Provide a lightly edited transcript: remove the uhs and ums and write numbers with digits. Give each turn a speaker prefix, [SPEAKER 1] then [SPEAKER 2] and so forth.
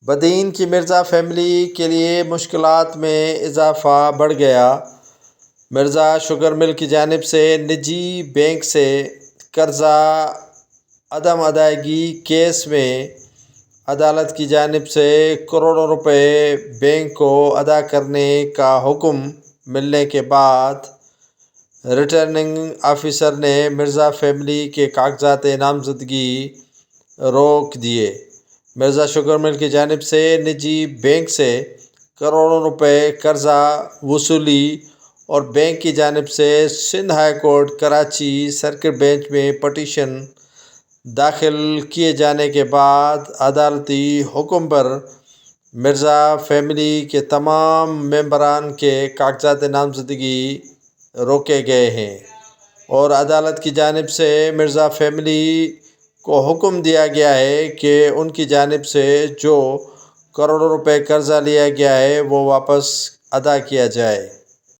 [SPEAKER 1] بدین کی مرزا فیملی کے لیے مشکلات میں اضافہ بڑھ گیا۔ مرزا شوگر مل کی جانب سے نجی بینک سے قرضہ عدم ادائیگی کیس میں عدالت کی جانب سے کروڑوں روپے بینک کو ادا کرنے کا حکم ملنے کے بعد ریٹرننگ آفیسر نے مرزا فیملی کے کاغذات نامزدگی روک دیے۔ مرزا شوگر مل کی جانب سے نجی بینک سے کروڑوں روپے قرضہ وصولی اور بینک کی جانب سے Sindh high court Karachi circuit bench میں پٹیشن داخل کیے جانے کے بعد عدالتی حکم پر مرزا فیملی کے تمام ممبران کے کاغذات نامزدگی روکے گئے ہیں اور عدالت کی جانب سے مرزا فیملی کو حکم دیا گیا ہے کہ ان کی جانب سے جو کروڑوں روپے قرضہ لیا گیا ہے وہ واپس ادا کیا جائے۔